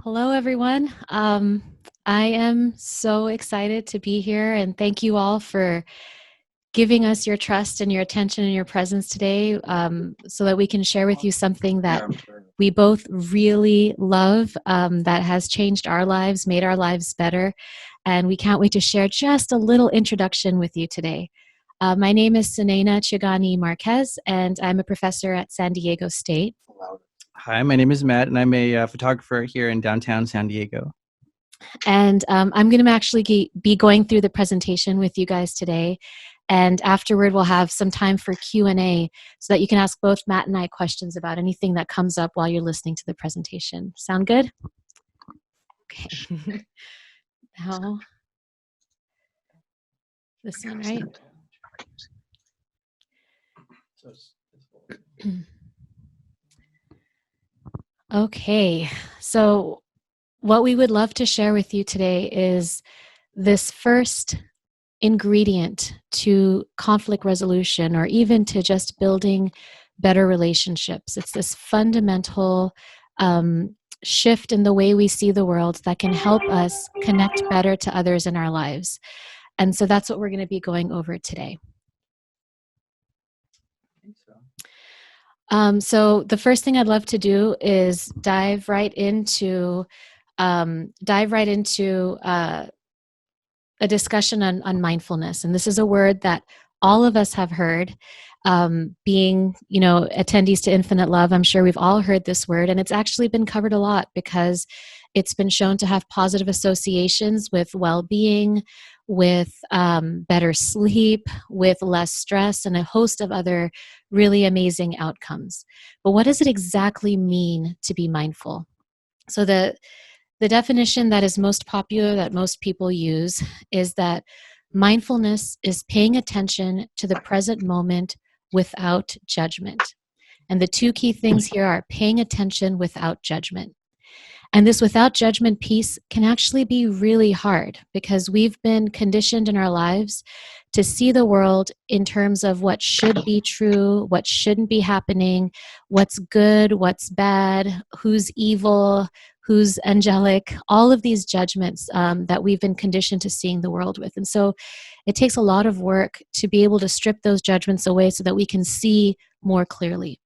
Hello, everyone. I am so excited to be here, and thank you all for giving us your trust and your attention and your presence today so that we can share with you something that we both really love that has changed our lives, made our lives better, and we can't wait to share just a little introduction with you today. My name is Sunaina and Marquez, and I'm a professor at San Diego State. Hi, my name is Matt, and I'm a photographer here in downtown San Diego. And I'm going to actually be going through the presentation with you guys today. And afterward, we'll have some time for Q&A so that you can ask both Matt and I questions about anything that comes up while you're listening to the presentation. Sound good? Okay. Now, this one, right? Okay, so what we would love to share with you today is this first ingredient to conflict resolution, or even to just building better relationships. It's this fundamental shift in the way we see the world that can help us connect better to others in our lives. And so that's what we're going to be going over today. So the first thing I'd love to do is dive right into a discussion on mindfulness. And this is a word that all of us have heard. Being, attendees to Infinite Love, I'm sure we've all heard this word, and it's actually been covered a lot because it's been shown to have positive associations with well-being, with better sleep, with less stress, and a host of other really amazing outcomes. But what does it exactly mean to be mindful? So the definition that is most popular, that most people use, is that mindfulness is paying attention to the present moment without judgment. And the two key things here are paying attention without judgment. And this without judgment piece can actually be really hard because we've been conditioned in our lives to see the world in terms of what should be true, what shouldn't be happening, what's good, what's bad, who's evil, who's angelic, all of these judgments that we've been conditioned to seeing the world with. And so it takes a lot of work to be able to strip those judgments away so that we can see more clearly.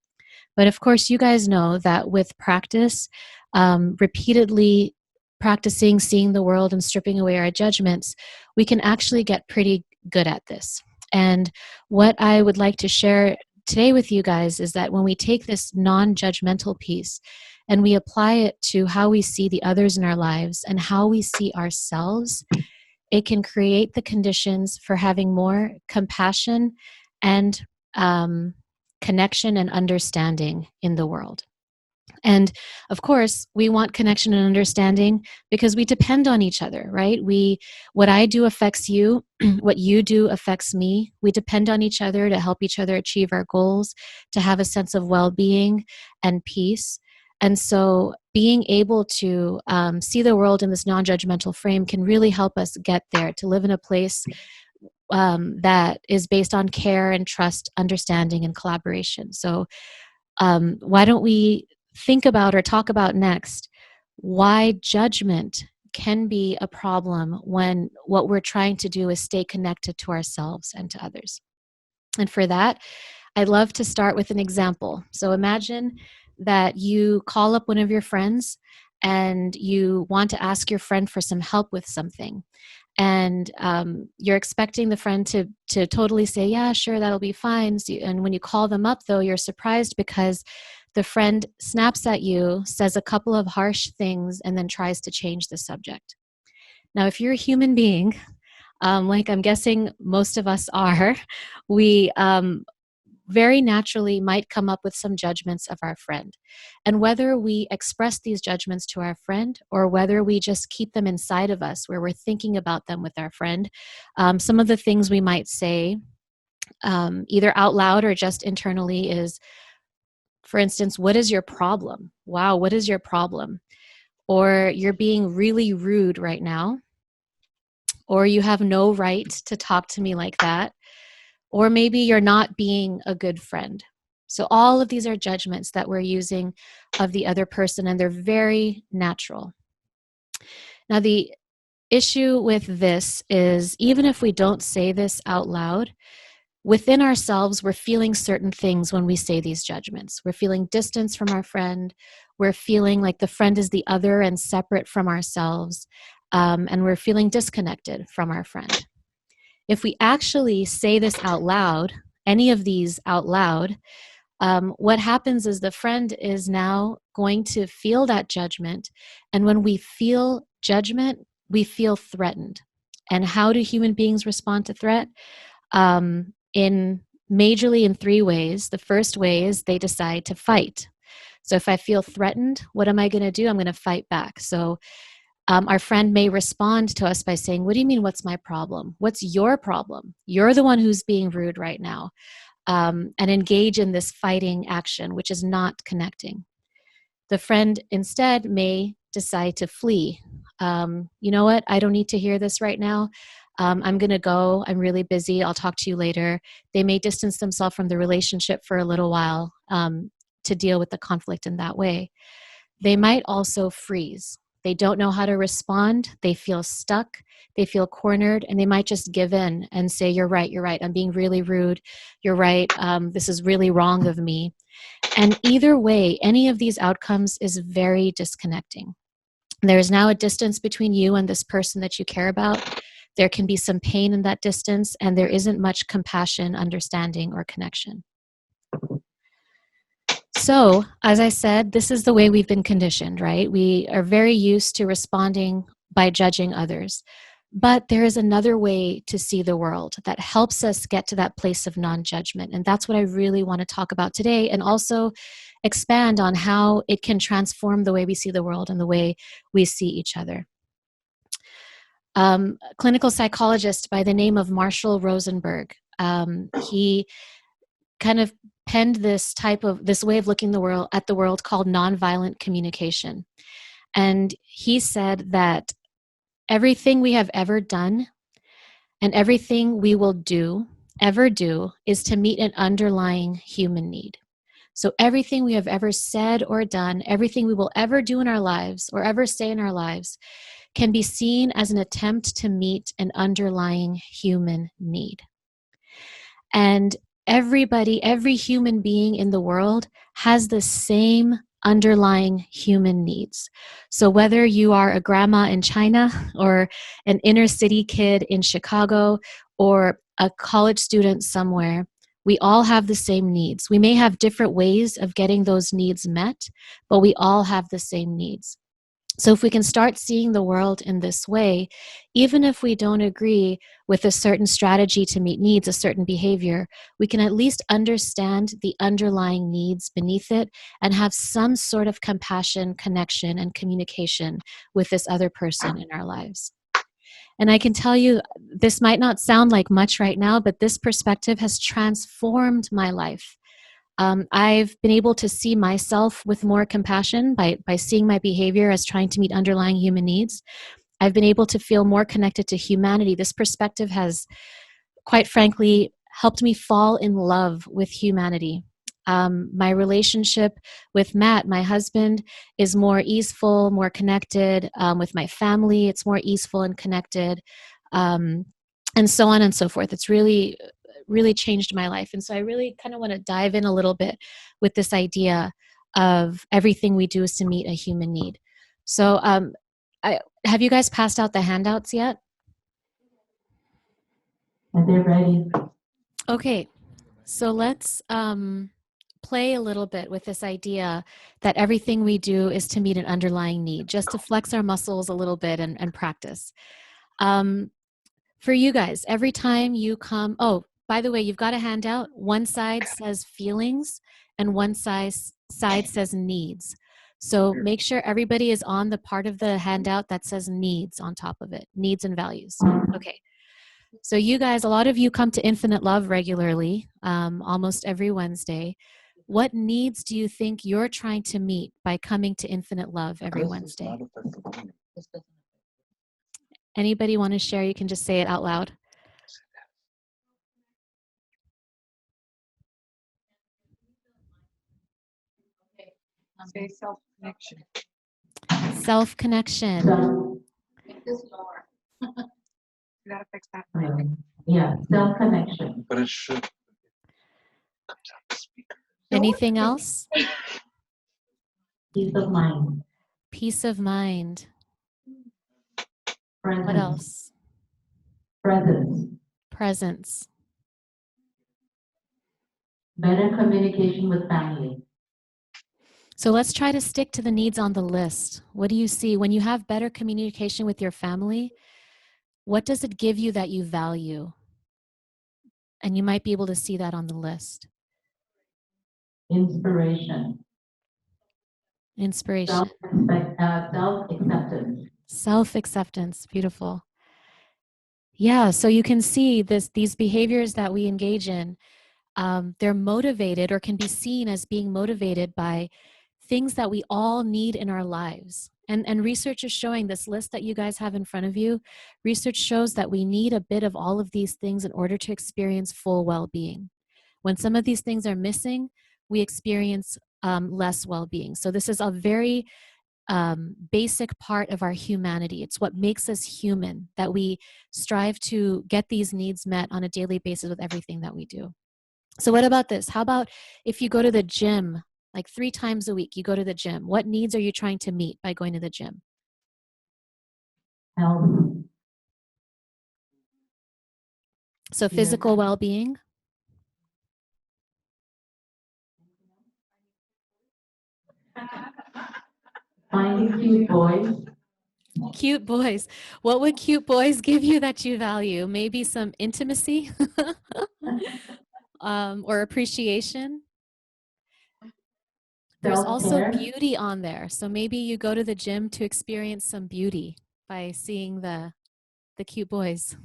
But of course, you guys know that with practice, repeatedly practicing seeing the world and stripping away our judgments, we can actually get pretty good at this. And what I would like to share today with you guys is that when we take this non-judgmental piece and we apply it to how we see the others in our lives and how we see ourselves, it can create the conditions for having more compassion and connection and understanding in the world. And of course, we want connection and understanding because we depend on each other, right? What I do affects you, what you do affects me. We depend on each other to help each other achieve our goals, to have a sense of well-being and peace. And so being able to see the world in this non-judgmental frame can really help us get there, to live in a place that is based on care and trust, understanding, and collaboration. So why don't we think about or talk about next why judgment can be a problem when what we're trying to do is stay connected to ourselves and to others. And for that, I'd love to start with an example. So imagine that you call up one of your friends and you want to ask your friend for some help with something. And you're expecting the friend to totally say, yeah, sure, that'll be fine. And when you call them up, though, you're surprised because the friend snaps at you, says a couple of harsh things, and then tries to change the subject. Now, if you're a human being, like I'm guessing most of us are, we very naturally might come up with some judgments of our friend. And whether we express these judgments to our friend or whether we just keep them inside of us where we're thinking about them with our friend, some of the things we might say either out loud or just internally is, for instance, what is your problem? Wow, what is your problem? Or you're being really rude right now. Or you have no right to talk to me like that. Or maybe you're not being a good friend. So all of these are judgments that we're using of the other person, and they're very natural. Now, the issue with this is even if we don't say this out loud, within ourselves, we're feeling certain things when we say these judgments. We're feeling distance from our friend. We're feeling like the friend is the other and separate from ourselves. And we're feeling disconnected from our friend. If we actually say this out loud, any of these out loud, what happens is the friend is now going to feel that judgment. And when we feel judgment, we feel threatened. And how do human beings respond to threat? In majorly in three ways. The first way is they decide to fight. So if I feel threatened, what am I going to do? I'm going to fight back. So our friend may respond to us by saying, "What do you mean, what's my problem? What's your problem? You're the one who's being rude right now." And engage in this fighting action, which is not connecting. The friend instead may decide to flee. You know what? I don't need to hear this right now. I'm going to go. I'm really busy. I'll talk to you later. They may distance themselves from the relationship for a little while to deal with the conflict in that way. They might also freeze. They don't know how to respond. They feel stuck. They feel cornered, and they might just give in and say, "You're right. You're right. I'm being really rude. You're right. This is really wrong of me." And either way, any of these outcomes is very disconnecting. There is now a distance between you and this person that you care about. There can be some pain in that distance, and there isn't much compassion, understanding, or connection. So, as I said, this is the way we've been conditioned, right? We are very used to responding by judging others. But there is another way to see the world that helps us get to that place of non judgment. And that's what I really want to talk about today, and also expand on how it can transform the way we see the world and the way we see each other. A clinical psychologist by the name of Marshall Rosenberg, he kind of penned this way of looking at the world called nonviolent communication. And he said that everything we have ever done and everything we will ever do, is to meet an underlying human need. So everything we have ever said or done, everything we will ever do in our lives or ever say in our lives, can be seen as an attempt to meet an underlying human need. And every human being in the world has the same underlying human needs. So whether you are a grandma in China or an inner city kid in Chicago or a college student somewhere, we all have the same needs. We may have different ways of getting those needs met, but we all have the same needs. So if we can start seeing the world in this way, even if we don't agree with a certain strategy to meet needs, a certain behavior, we can at least understand the underlying needs beneath it and have some sort of compassion, connection, and communication with this other person in our lives. And I can tell you, this might not sound like much right now, but this perspective has transformed my life. I've been able to see myself with more compassion by seeing my behavior as trying to meet underlying human needs. I've been able to feel more connected to humanity. This perspective has, quite frankly, helped me fall in love with humanity. My relationship with Matt, my husband, is more easeful, more connected. With my family, it's more easeful and connected, and so on and so forth. It's really changed my life. And so I really kind of want to dive in a little bit with this idea of everything we do is to meet a human need. So have you guys passed out the handouts yet? And they're ready. Okay, so let's play a little bit with this idea that everything we do is to meet an underlying need, just to flex our muscles a little bit and practice. For you guys, every time you come, oh, by the way, you've got a handout. One side says feelings and one side says needs. So make sure everybody is on the part of the handout that says needs on top of it, needs and values. Okay. So you guys, a lot of you come to Infinite Love regularly, almost every Wednesday. What needs do you think you're trying to meet by coming to Infinite Love every Wednesday? Anybody want to share? You can just say it out loud. Say self-connection. Self-connection. Yeah, self-connection. But it should. Anything else? Peace of mind. Peace of mind. Presence. What else? Presence. Presence. Better communication with family. So let's try to stick to the needs on the list. What do you see when you have better communication with your family? What does it give you that you value? And you might be able to see that on the list. Inspiration. Inspiration. Self-acceptance. Self-acceptance. Beautiful. Yeah, so you can see these behaviors that we engage in, they're motivated or can be seen as being motivated by things that we all need in our lives. And research is showing, this list that you guys have in front of you, research shows that we need a bit of all of these things in order to experience full well-being. When some of these things are missing, we experience less well-being. So this is a very basic part of our humanity. It's what makes us human, that we strive to get these needs met on a daily basis with everything that we do. So what about this? How about if you go to the gym, like 3 times a week, you go to the gym. What needs are you trying to meet by going to the gym? Health. So physical well-being. Finding cute boys. Cute boys. What would cute boys give you that you value? Maybe some intimacy or appreciation. There's also beauty on there. So maybe you go to the gym to experience some beauty by seeing the cute boys.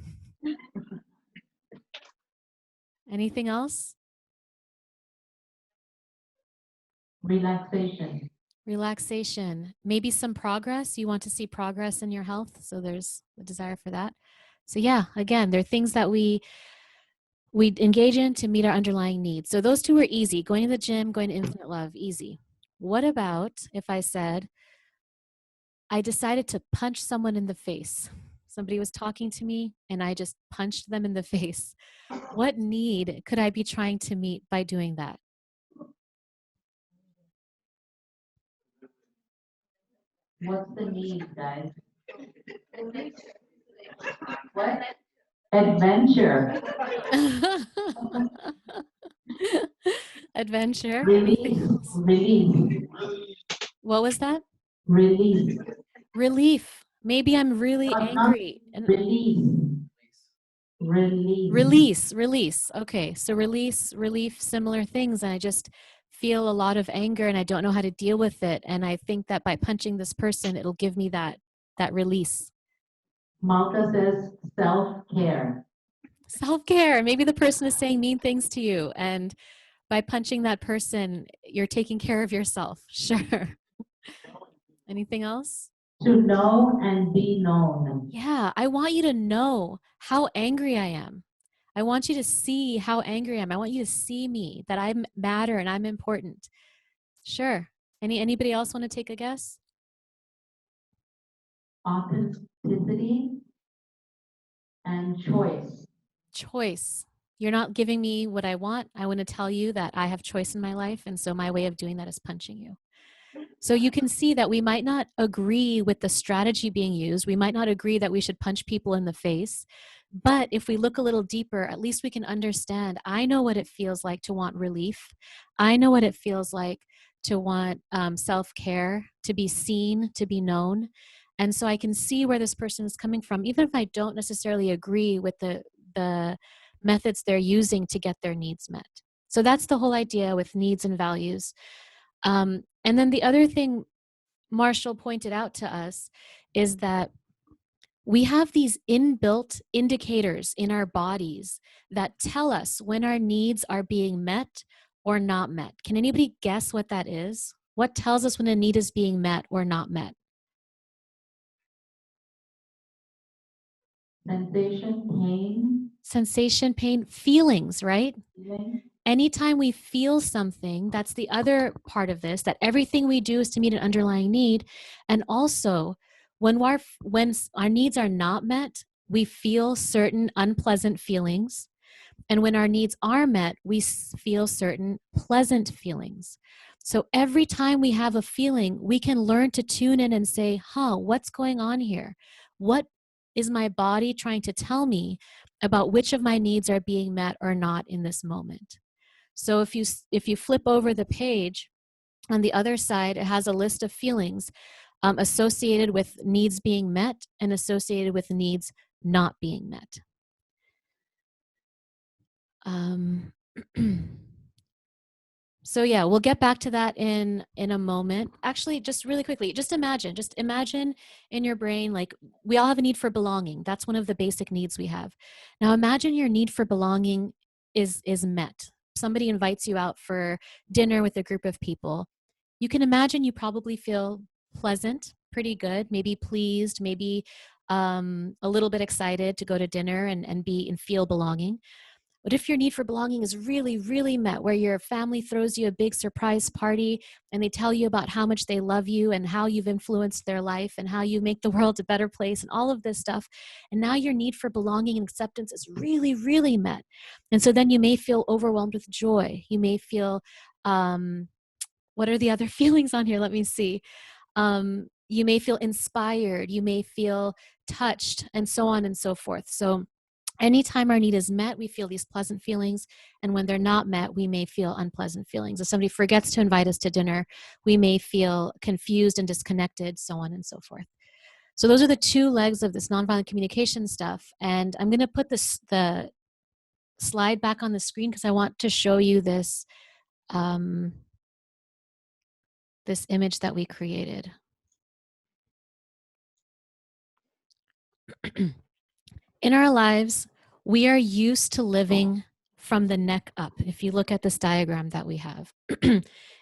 Anything else? Relaxation. Relaxation. Maybe some progress. You want to see progress in your health. So there's a desire for that. So yeah, again, there are things that we engage in to meet our underlying needs. So those two are easy. Going to the gym, going to infinite love, easy. What about if I said, I decided to punch someone in the face? Somebody was talking to me and I just punched them in the face. What need could I be trying to meet by doing that? What's the need, guys? What? Adventure. Adventure. Release. What was that? Release. Relief. Maybe I'm really angry. Release. Okay, so release, relief, similar things. And I just feel a lot of anger and I don't know how to deal with it. And I think that by punching this person, it'll give me that release. Malka says self-care. Self-care. Maybe the person is saying mean things to you. And by punching that person, you're taking care of yourself. Sure. Anything else? To know and be known. Yeah, I want you to know how angry I am. I want you to see how angry I am. I want you to see me, that I matter and I'm important. Sure. Anybody else want to take a guess? Authenticity and choice. Choice. You're not giving me what I want. I want to tell you that I have choice in my life. And so my way of doing that is punching you. So you can see that we might not agree with the strategy being used. We might not agree that we should punch people in the face. But if we look a little deeper, at least we can understand, I know what it feels like to want relief. I know what it feels like to want self-care, to be seen, to be known. And so I can see where this person is coming from, even if I don't necessarily agree with the methods they're using to get their needs met. So that's the whole idea with needs and values. And then the other thing Marshall pointed out to us is that we have these inbuilt indicators in our bodies that tell us when our needs are being met or not met. Can anybody guess what that is? What tells us when a need is being met or not met? Sensation, pain. Sensation, pain, feelings, right? Feeling. Anytime we feel something, that's the other part of this, that everything we do is to meet an underlying need. And also, When our needs are not met, we feel certain unpleasant feelings. And when our needs are met, we feel certain pleasant feelings. So every time we have a feeling, we can learn to tune in and say, what's going on here? What is my body trying to tell me about which of my needs are being met or not in this moment? So if you flip over the page, on the other side, it has a list of feelings associated with needs being met and associated with needs not being met. So yeah, we'll get back to that in a moment. Actually, just really quickly, just imagine in your brain, like, we all have a need for belonging. That's one of the basic needs we have. Now imagine your need for belonging is met. Somebody invites you out for dinner with a group of people. You can imagine you probably feel pleasant, pretty good, maybe pleased, maybe a little bit excited to go to dinner and feel belonging. But if your need for belonging is really, really met, where your family throws you a big surprise party and they tell you about how much they love you and how you've influenced their life and how you make the world a better place and all of this stuff, and now your need for belonging and acceptance is really, really met. And so then you may feel overwhelmed with joy. You may feel, what are the other feelings on here? Let me see. You may feel inspired. You may feel touched, and so on and so forth. So anytime our need is met, we feel these pleasant feelings. And when they're not met, we may feel unpleasant feelings. If somebody forgets to invite us to dinner, we may feel confused and disconnected, so on and so forth. So those are the two legs of this nonviolent communication stuff. And I'm going to put the slide back on the screen because I want to show you this, this image that we created. In our lives, we are used to living from the neck up. If you look at this diagram that we have,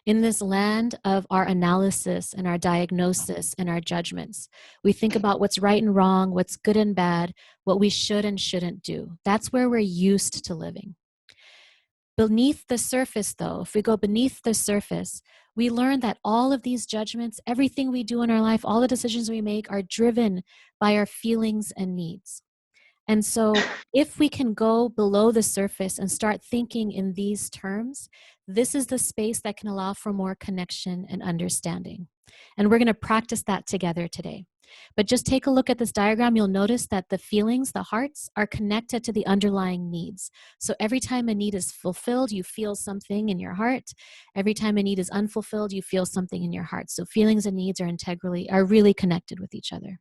in this land of our analysis and our diagnosis and our judgments, we think about what's right and wrong, what's good and bad, what we should and shouldn't do. That's where we're used to living. Beneath the surface, though, if we go beneath the surface, we learn that all of these judgments, everything we do in our life, all the decisions we make are driven by our feelings and needs. And so if we can go below the surface and start thinking in these terms, this is the space that can allow for more connection and understanding. And we're going to practice that together today. But just take a look at this diagram. You'll notice that the feelings, the hearts, are connected to the underlying needs. So every time a need is fulfilled, you feel something in your heart. Every time a need is unfulfilled, you feel something in your heart. So feelings and needs are really connected with each other.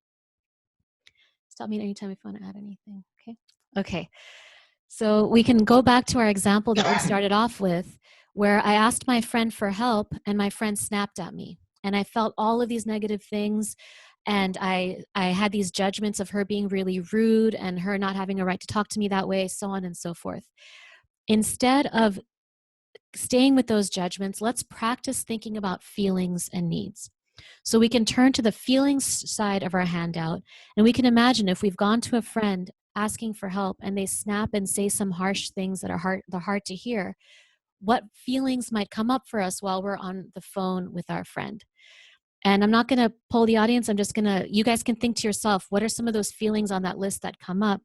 Stop me anytime if you want to add anything. Okay. So we can go back to our example that we started off with, where I asked my friend for help and my friend snapped at me. And I felt all of these negative things. And I had these judgments of her being really rude and her not having a right to talk to me that way, so on and so forth. Instead of staying with those judgments, let's practice thinking about feelings and needs. So we can turn to the feelings side of our handout, and we can imagine if we've gone to a friend asking for help and they snap and say some harsh things that are hard to hear, what feelings might come up for us while we're on the phone with our friend. And I'm not going to poll the audience. You guys can think to yourself, what are some of those feelings on that list that come up?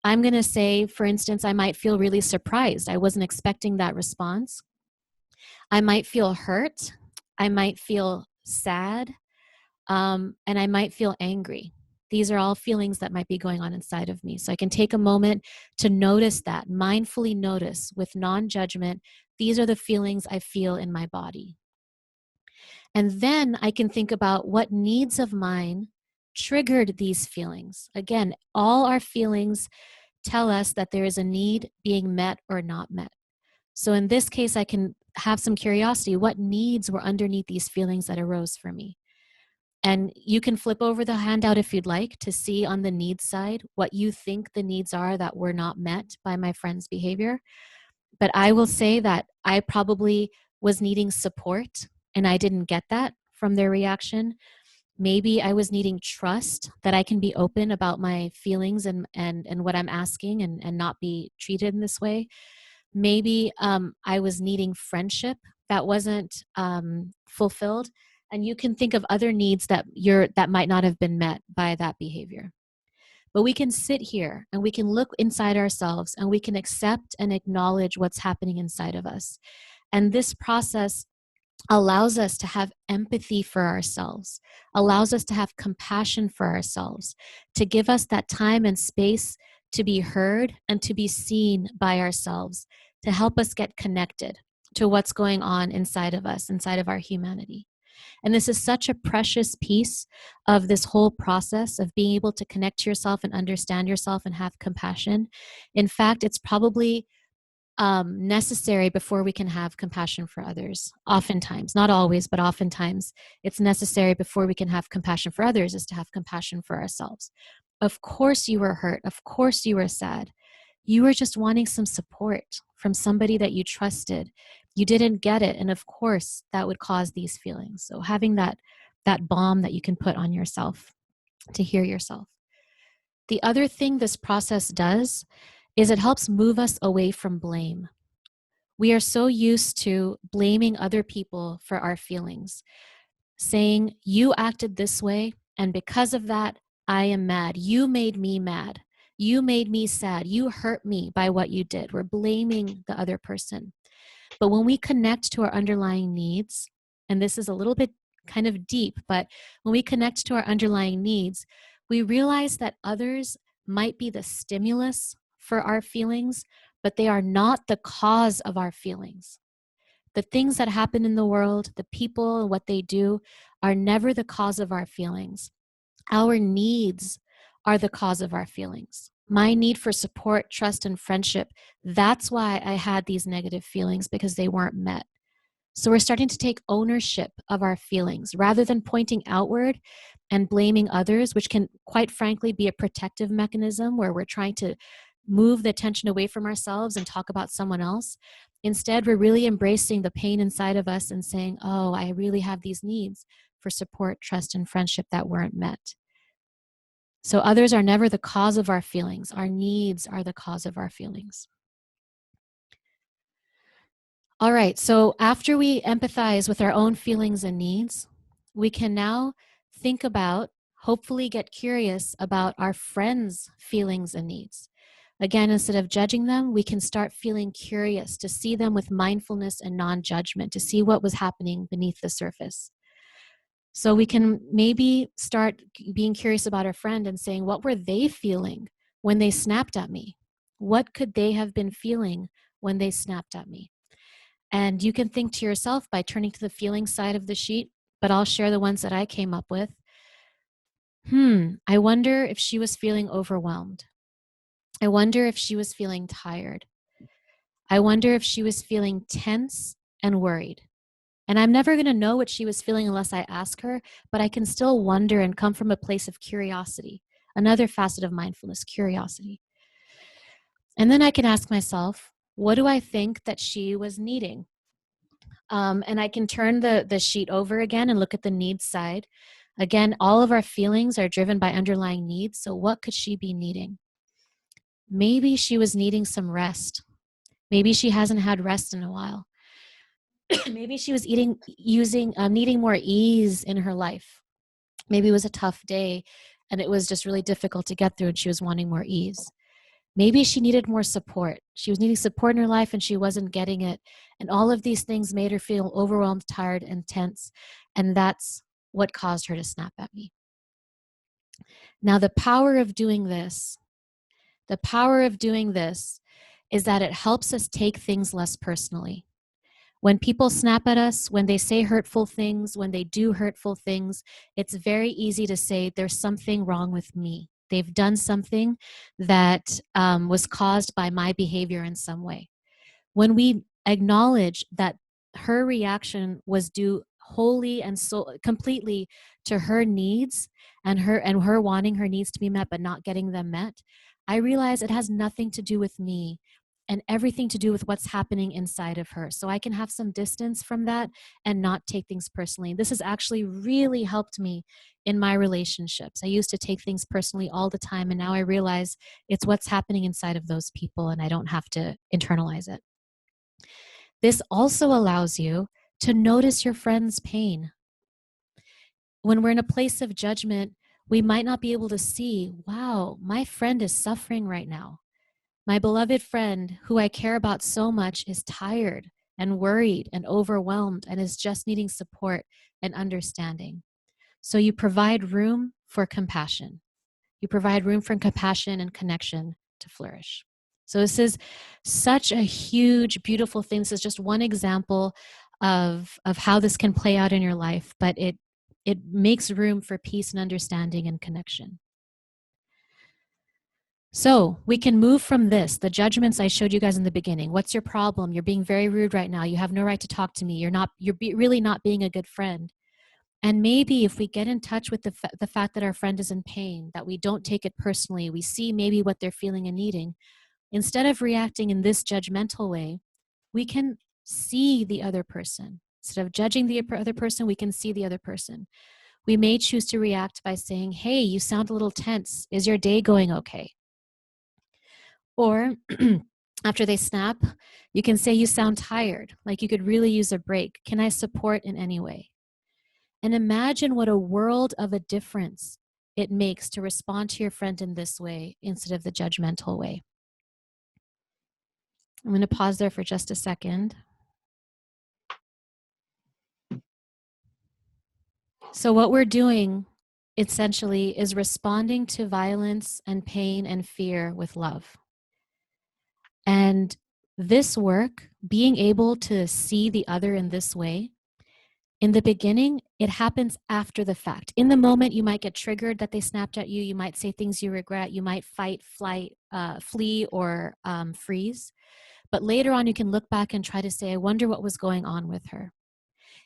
I'm going to say, for instance, I might feel really surprised. I wasn't expecting that response. I might feel hurt. I might feel sad. And I might feel angry. These are all feelings that might be going on inside of me. So I can take a moment to notice that, mindfully notice with non-judgment, these are the feelings I feel in my body. And then I can think about what needs of mine triggered these feelings. Again, all our feelings tell us that there is a need being met or not met. So in this case, I can have some curiosity. What needs were underneath these feelings that arose for me? And you can flip over the handout if you'd like to see on the needs side what you think the needs are that were not met by my friend's behavior. But I will say that I probably was needing support and I didn't get that from their reaction. Maybe I was needing trust, that I can be open about my feelings and what I'm asking and not be treated in this way. Maybe I was needing friendship that wasn't fulfilled. And you can think of other needs that might not have been met by that behavior. But we can sit here and we can look inside ourselves and we can accept and acknowledge what's happening inside of us. And this process allows us to have empathy for ourselves, allows us to have compassion for ourselves, to give us that time and space to be heard and to be seen by ourselves, to help us get connected to what's going on inside of us, inside of our humanity. And this is such a precious piece of this whole process of being able to connect to yourself and understand yourself and have compassion. In fact, it's probably necessary before we can have compassion for others. Oftentimes, not always, but oftentimes, it's necessary before we can have compassion for others is to have compassion for ourselves. Of course, you were hurt. Of course, you were sad. You were just wanting some support from somebody that you trusted. You didn't get it, and of course, that would cause these feelings. So having that balm that you can put on yourself to hear yourself. The other thing this process does is it helps move us away from blame. We are so used to blaming other people for our feelings, saying, you acted this way, and because of that, I am mad. You made me mad. You made me sad. You hurt me by what you did. We're blaming the other person. But when we connect to our underlying needs, and this is a little bit kind of deep, but when we connect to our underlying needs, we realize that others might be the stimulus for our feelings, but they are not the cause of our feelings. The things that happen in the world, the people and what they do, are never the cause of our feelings. Our needs are the cause of our feelings. My need for support, trust, and friendship, that's why I had these negative feelings, because they weren't met. So we're starting to take ownership of our feelings rather than pointing outward and blaming others, which can, quite frankly, be a protective mechanism where we're trying to move the attention away from ourselves and talk about someone else. Instead, we're really embracing the pain inside of us and saying, oh, I really have these needs for support, trust, and friendship that weren't met. So others are never the cause of our feelings. Our needs are the cause of our feelings. All right, so after we empathize with our own feelings and needs, we can now think about, hopefully get curious about our friends' feelings and needs. Again, instead of judging them, we can start feeling curious to see them with mindfulness and non-judgment, to see what was happening beneath the surface. So we can maybe start being curious about our friend and saying, what were they feeling when they snapped at me? What could they have been feeling when they snapped at me? And you can think to yourself by turning to the feeling side of the sheet, but I'll share the ones that I came up with. I wonder if she was feeling overwhelmed. I wonder if she was feeling tired. I wonder if she was feeling tense and worried. And I'm never going to know what she was feeling unless I ask her, but I can still wonder and come from a place of curiosity. Another facet of mindfulness, curiosity. And then I can ask myself, what do I think that she was needing? And I can turn the sheet over again and look at the needs side. Again, all of our feelings are driven by underlying needs. So what could she be needing? Maybe she was needing some rest. Maybe she hasn't had rest in a while. Maybe she was needing more ease in her life. Maybe it was a tough day and it was just really difficult to get through and she was wanting more ease. Maybe she needed more support. She was needing support in her life and she wasn't getting it. And all of these things made her feel overwhelmed, tired, and tense. And that's what caused her to snap at me. Now, the power of doing this is that it helps us take things less personally. When people snap at us, when they say hurtful things, when they do hurtful things, it's very easy to say there's something wrong with me. They've done something that was caused by my behavior in some way. When we acknowledge that her reaction was due wholly and so completely to her needs and her wanting her needs to be met but not getting them met, I realize it has nothing to do with me and everything to do with what's happening inside of her. So I can have some distance from that and not take things personally. This has actually really helped me in my relationships. I used to take things personally all the time, and now I realize it's what's happening inside of those people, and I don't have to internalize it. This also allows you to notice your friend's pain. when we're in a place of judgment, we might not be able to see, wow, my friend is suffering right now. My beloved friend, who I care about so much, is tired and worried and overwhelmed and is just needing support and understanding. So you provide room for compassion. You provide room for compassion and connection to flourish. So this is such a huge, beautiful thing. This is just one example of how this can play out in your life, but it makes room for peace and understanding and connection. So we can move from this, the judgments I showed you guys in the beginning. What's your problem? You're being very rude right now. You have no right to talk to me. You're really not being a good friend. And maybe if we get in touch with the fact that our friend is in pain, that we don't take it personally, we see maybe what they're feeling and needing, instead of reacting in this judgmental way, we can see the other person. Instead of judging the other person, we can see the other person. We may choose to react by saying, hey, you sound a little tense. Is your day going okay? Or after they snap, you can say, you sound tired, like you could really use a break. Can I support in any way? And imagine what a world of a difference it makes to respond to your friend in this way instead of the judgmental way. I'm going to pause there for just a second. So what we're doing essentially is responding to violence and pain and fear with love. And this work, being able to see the other in this way, in the beginning, it happens after the fact. In the moment, you might get triggered that they snapped at you. You might say things you regret. You might fight, flight, flee, or freeze. But later on, you can look back and try to say, I wonder what was going on with her.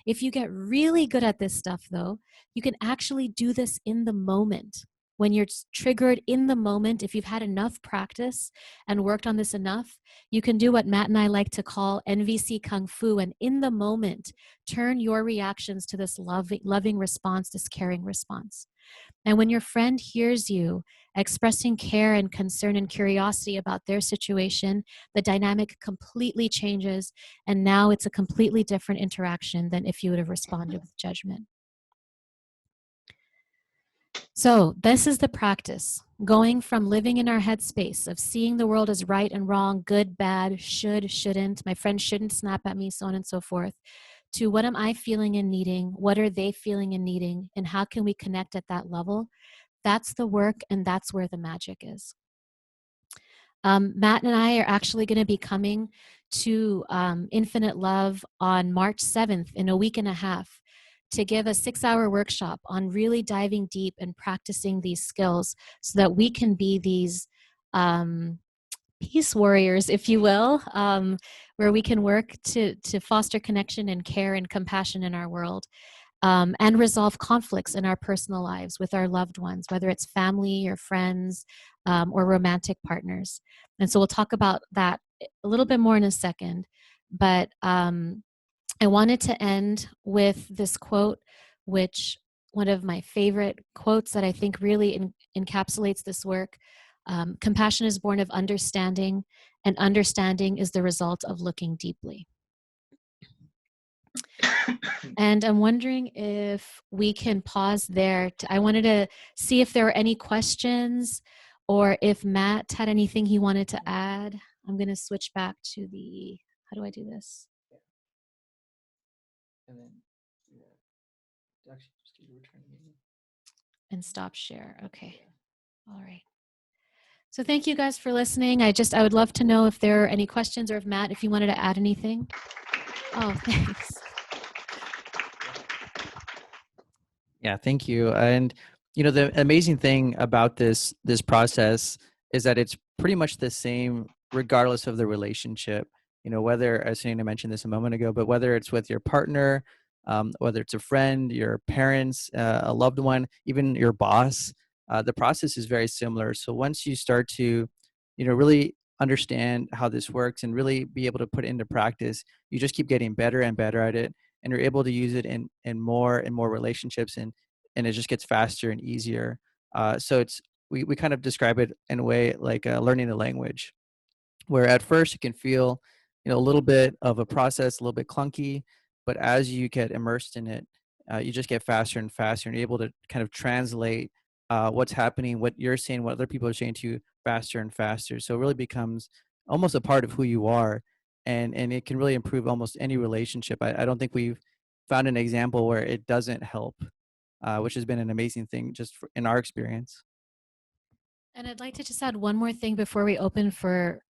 If you get really good at this stuff, though, you can actually do this in the moment. When you're triggered in the moment, if you've had enough practice and worked on this enough, you can do what Matt and I like to call NVC Kung Fu, and in the moment, turn your reactions to this loving response, this caring response. And when your friend hears you expressing care and concern and curiosity about their situation, the dynamic completely changes. And now it's a completely different interaction than if you would have responded with judgment. So this is the practice, going from living in our headspace of seeing the world as right and wrong, good, bad, should, shouldn't, my friend shouldn't snap at me, so on and so forth, to what am I feeling and needing, what are they feeling and needing, and how can we connect at that level? That's the work, and that's where the magic is. Matt and I are actually going to be coming to Infinite Love on March 7th in a week and a half to give a 6-hour workshop on really diving deep and practicing these skills so that we can be these peace warriors, if you will, where we can work to foster connection and care and compassion in our world. And resolve conflicts in our personal lives with our loved ones, whether it's family or friends or romantic partners. And so we'll talk about that a little bit more in a second. But I wanted to end with this quote, which one of my favorite quotes that I think really encapsulates this work. Compassion is born of understanding, and understanding is the result of looking deeply. And I'm wondering if we can pause there. I wanted to see if there were any questions or if Matt had anything he wanted to add. I'm going to switch back to the, how do I do this? And then, actually, just do the return meeting. And stop share. Okay. All right. So thank you guys for listening. I would love to know if there are any questions or if Matt, if you wanted to add anything. Oh, thanks. Yeah, thank you. And the amazing thing about this process is that it's pretty much the same regardless of the relationship. Whether, as Sunaina mentioned this a moment ago, but whether it's with your partner, whether it's a friend, your parents, a loved one, even your boss, the process is very similar. So once you start to, really understand how this works and really be able to put it into practice, you just keep getting better and better at it, and you're able to use it in more and more relationships, and it just gets faster and easier. So we kind of describe it in a way like learning a language, where at first it can feel a little bit of a process, a little bit clunky, but as you get immersed in it, you just get faster and faster, and you're able to kind of translate what's happening, what you're saying, what other people are saying to you faster and faster. So it really becomes almost a part of who you are, and it can really improve almost any relationship. I don't think we've found an example where it doesn't help, which has been an amazing thing just in our experience. And I'd like to just add one more thing before we open for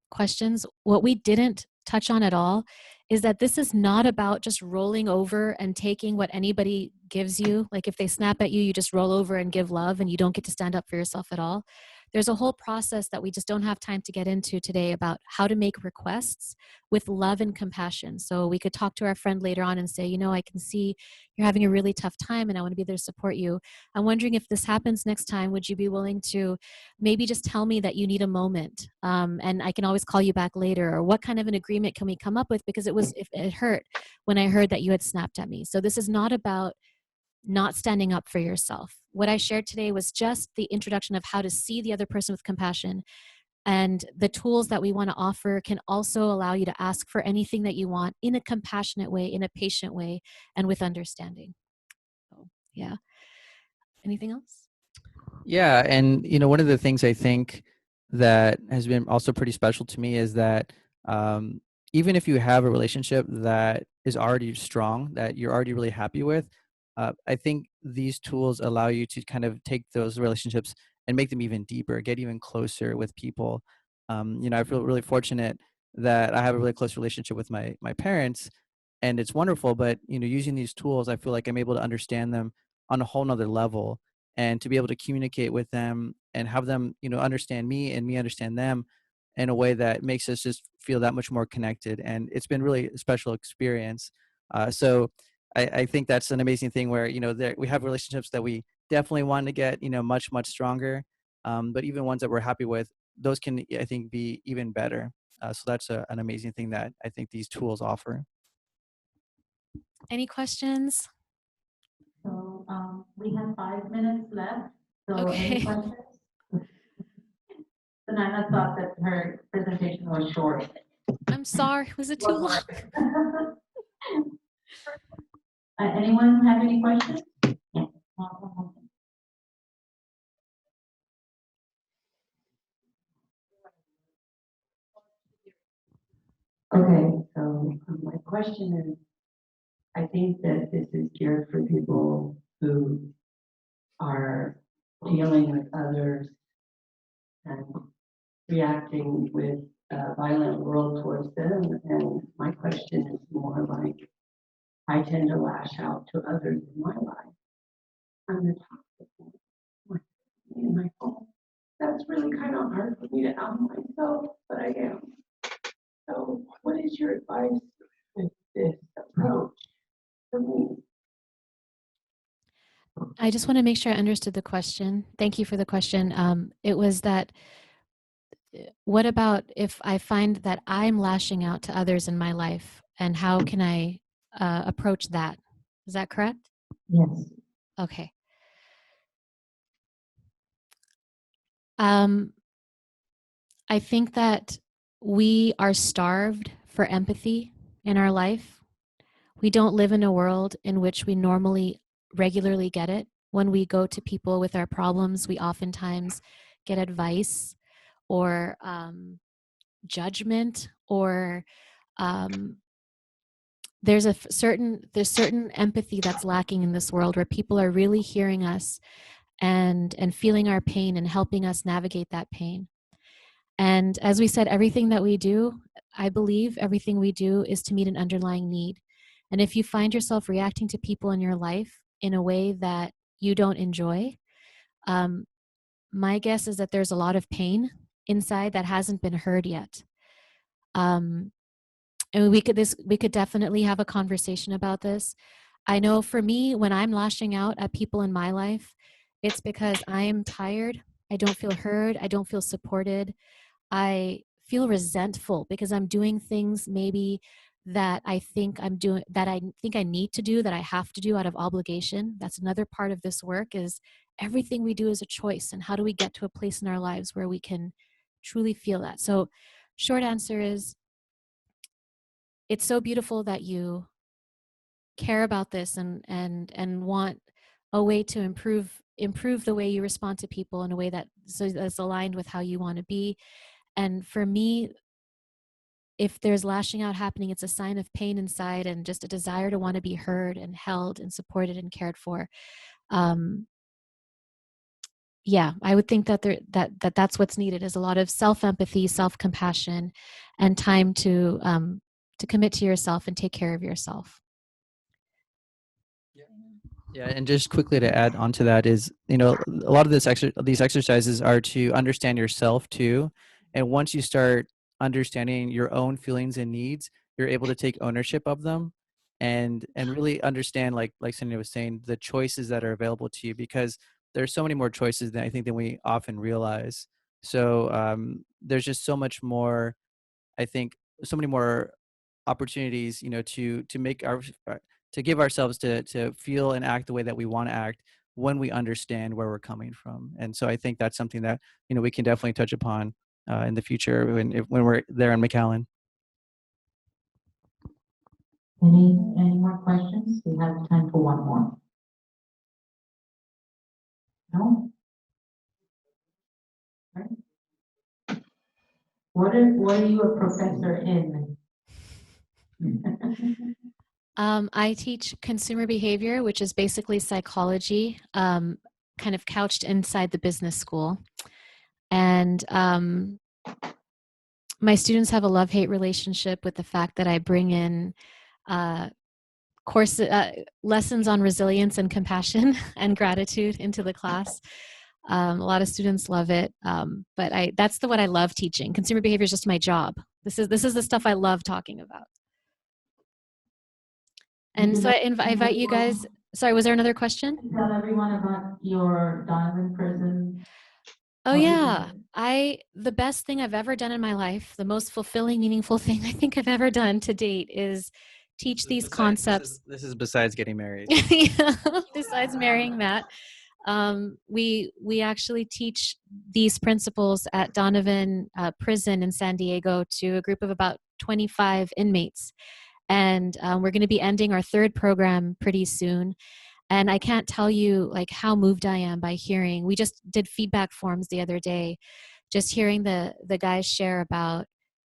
questions. What we didn't touch on at all is that this is not about just rolling over and taking what anybody gives you. Like if they snap at you, you just roll over and give love and you don't get to stand up for yourself at all. There's a whole process that we just don't have time to get into today about how to make requests with love and compassion. So we could talk to our friend later on and say, you know, I can see you're having a really tough time and I want to be there to support you. I'm wondering if this happens next time, would you be willing to maybe just tell me that you need a moment, and I can always call you back later, or what kind of an agreement can we come up with, because if it hurt when I heard that you had snapped at me. So this is not about not standing up for yourself. What I shared today was just the introduction of how to see the other person with compassion, and the tools that we want to offer can also allow you to ask for anything that you want in a compassionate way, in a patient way, and with understanding. So yeah, anything else? Yeah, and one of the things I think that has been also pretty special to me is that um, even if you have a relationship that is already strong, that you're already really happy with, I think these tools allow you to kind of take those relationships and make them even deeper, get even closer with people. I feel really fortunate that I have a really close relationship with my parents, and it's wonderful. But using these tools, I feel like I'm able to understand them on a whole nother level, and to be able to communicate with them and have them understand me and me understand them in a way that makes us just feel that much more connected. And it's been really a special experience. So I think that's an amazing thing where we have relationships that we definitely want to get much stronger, but even ones that we're happy with, those can, I think, be even better. So that's an amazing thing that I think these tools offer. Any questions? So we have 5 minutes left. So any Okay. questions? Sunaina thought that her presentation was short. I'm sorry. Was it too long? Anyone have any questions? Yeah. Okay, so my question is, I think that this is geared for people who are dealing with others and reacting with a violent world towards them. And my question is more like, I tend to lash out to others in my life. I'm the toxic one in my home. That's really kind of hard for me to out myself, but I am. So what is your advice with this approach for me? I just want to make sure I understood the question. Thank you for the question. It was that, what about if I find that I'm lashing out to others in my life, and how can I approach that? Is that correct? Yes. Okay. Um, I think that we are starved for empathy in our life. We don't live in a world in which we normally regularly get it. When we go to people with our problems, we oftentimes get advice or judgment, or um, there's certain empathy that's lacking in this world, where people are really hearing us and feeling our pain and helping us navigate that pain. And as we said, everything that we do, I believe everything we do is to meet an underlying need. And if you find yourself reacting to people in your life in a way that you don't enjoy, um, my guess is that there's a lot of pain inside that hasn't been heard yet. Um, and we could definitely have a conversation about this. I know for me, when I'm lashing out at people in my life, it's because I am tired. I don't feel heard. I don't feel supported. I feel resentful because I'm doing things maybe that I think I need to do, that I have to do out of obligation. That's another part of this work, is everything we do is a choice. And how do we get to a place in our lives where we can truly feel that? So short answer is, it's so beautiful that you care about this and want a way to improve the way you respond to people in a way that's aligned with how you want to be. And for me, if there's lashing out happening, it's a sign of pain inside and just a desire to want to be heard and held and supported and cared for. Yeah, I would think that that's what's needed, is a lot of self-empathy, self-compassion, and time to commit to yourself and take care of yourself. Yeah, and just quickly to add on to that is, a lot of these exercises are to understand yourself too. And once you start understanding your own feelings and needs, you're able to take ownership of them and really understand, like Cindy was saying, the choices that are available to you, because there's so many more choices than I think than we often realize. So there's just so much more, I think, so many more opportunities, to make to give ourselves to feel and act the way that we want to act when we understand where we're coming from. And so I think that's something that we can definitely touch upon in the future when we're there in McAllen. Any more questions? We have time for one more. No? Right. What are you a professor in? I teach consumer behavior, which is basically psychology, kind of couched inside the business school. And my students have a love-hate relationship with the fact that I bring in lessons on resilience and compassion and gratitude into the class. A lot of students love it, but that's what I love teaching. Consumer behavior is just my job. This is the stuff I love talking about. And so I invite you guys. Sorry, was there another question? Tell everyone about your Donovan prison. Oh yeah, the best thing I've ever done in my life, the most fulfilling, meaningful thing I think I've ever done to date is teach these concepts. This is besides getting married. Yeah, besides marrying Matt. We actually teach these principles at Donovan Prison in San Diego to a group of about 25 inmates. And we're going to be ending our third program pretty soon. And I can't tell you like how moved I am by hearing. We just did feedback forms the other day, just hearing the guys share about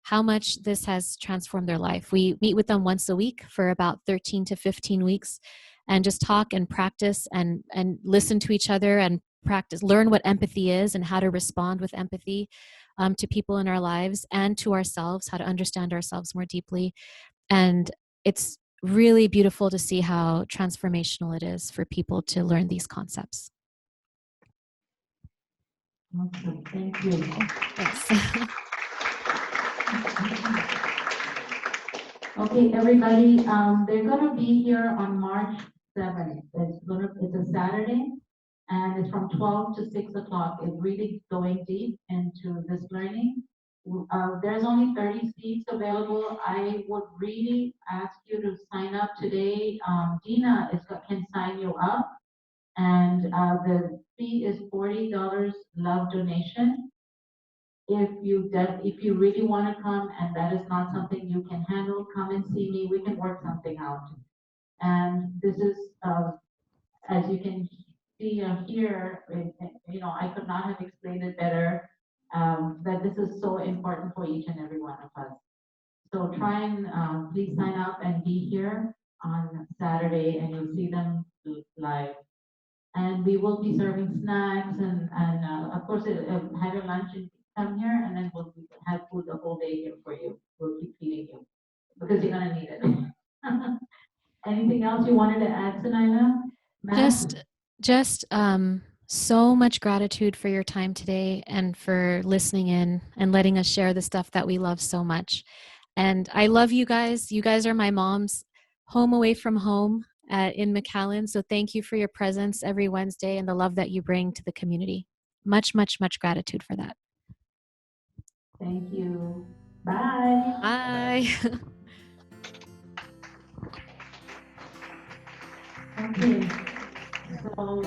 how much this has transformed their life. We meet with them once a week for about 13 to 15 weeks and just talk and practice and listen to each other and learn what empathy is and how to respond with empathy to people in our lives and to ourselves, how to understand ourselves more deeply. And it's really beautiful to see how transformational it is for people to learn these concepts. Awesome. Thank you. Thanks. Okay, everybody, they're gonna be here on March 7th. It's a Saturday, and it's from 12 to 6 o'clock. It's really going deep into this learning. There's only 30 seats available. I would really ask you to sign up today. Dina can sign you up, and the fee is $40 love donation. If you really want to come and that is not something you can handle, come and see me. We can work something out. And this is, as you can see here, I could not have explained it better, that this is so important for each and every one of us. So try and please sign up and be here on Saturday, and you'll see them live. And we will be serving snacks and of course, have your lunch and come here, and then we'll have food the whole day here for you. We'll keep feeding you because you're gonna need it. Anything else you wanted to add, Sunaina? Just so much gratitude for your time today and for listening in and letting us share the stuff that we love so much. And I love you guys. You guys are my mom's home away from home in McAllen. So thank you for your presence every Wednesday and the love that you bring to the community. Much, much, much gratitude for that. Thank you. Bye. Bye. Okay. So